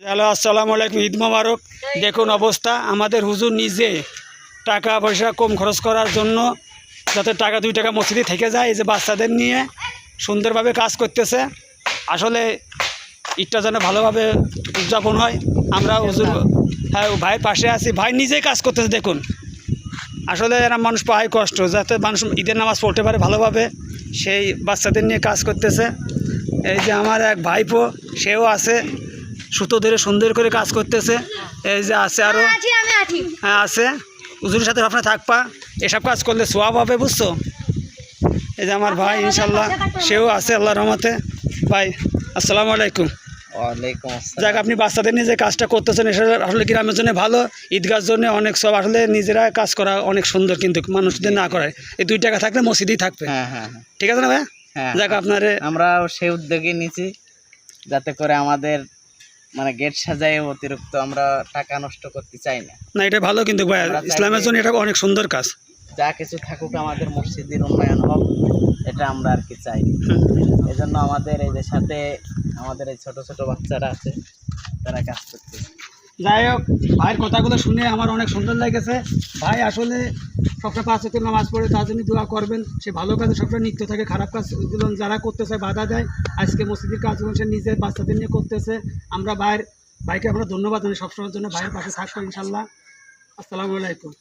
Hello, আসসালামু আলাইকুম। ঈদ মোবারক। দেখুন অবস্থা, আমাদের হুজুর নিজে টাকা পয়সা কম খরচ করার জন্য যাতে টাকা 2 টাকা মসজিদে থেকে যায়, এই যে বাচ্চাদের নিয়ে সুন্দরভাবে কাজ করতেছে। আসলে ঈদটা যেন ভালোভাবে উদযাপন হয়, আমরা হুজুর হ্যাঁ ভাইয়ের পাশে আছি। ভাই নিজেই কাজ করতেছে। দেখুন আসলে এরা মানুষ পায় কষ্ট, যাতে মানুষ ঈদের নামাজ পড়তে পারে ভালোভাবে, সেই বাচ্চাদের নিয়ে কাজ করতেছে। এই যে আমার এক ভাইপো, সেও আছে, সুতো ধরে সুন্দর করে কাজ করতেছে। এই যে আছে আরও, হ্যাঁ আছে। হুজুরের সাথে আপনার থাকবা, এসব কাজ করলে সোয়াব হবে, বুঝছো। এই যে আমার ভাই, ইনশাল্লাহ সেও আছে আল্লাহর রহমতে। ভাই আসসালামু আলাইকুম। ওয়ালাইকুম আসসালাম। যাক, আপনি বাচ্চাদের নিয়ে যে কাজটা করতেছেন, এটা আসলে গ্রামের জন্য ভালো, ঈদগার জন্য অনেক সব। আসলে নিজেরা কাজ করা অনেক সুন্দর, কিন্তু মানুষদের না করায়। এই 2 টাকা থাকলে মসজিদেই থাকবে। হ্যাঁ হ্যাঁ হ্যাঁ, ঠিক আছে না ভাই? হ্যাঁ। যাক আপনার আমরা সেই উদ্যোগে নিয়েছি যাতে করে আমাদের মানে গেট সাজায় অতিরিক্ত আমরা টাকা নষ্ট করতে চাই না। না, এটা ভালো কিন্তু ভাই, আমরা চাই ইসলামের যে- জন্য এটা অনেক সুন্দর কাজ। যা কিছু থাকুক আমাদের মসজিদের উন্নয়ন হোক, এটা আমরা আর কি চাই। এই জন্য আমাদের এই যে সাথে আমাদের এই ছোট ছোট বাচ্চারা আছে, তারা কাজ করছে। যাই হোক, ভাইয়ের কথাগুলো শুনে আমার অনেক সুন্দর লেগেছে। ভাই আসলে সবসময় 5 ওয়াক্ত নামাজ পড়ে, তার জন্য দোয়া করবেন। সে ভালো কাজে সবসময় নিত্য থাকে, খারাপ কাজগুলো যারা করতে চায় বাধা দেয়। আজকে মসজিদের কাজগুলো সে নিজের বাচ্চাদের নিয়ে করতেছে। আমরা ভাইকে আমরা ধন্যবাদ জানাই সবসময়ের জন্য। ভাইয়ের পাশে থাকবো ইনশাল্লাহ। আসসালামু আলাইকুম।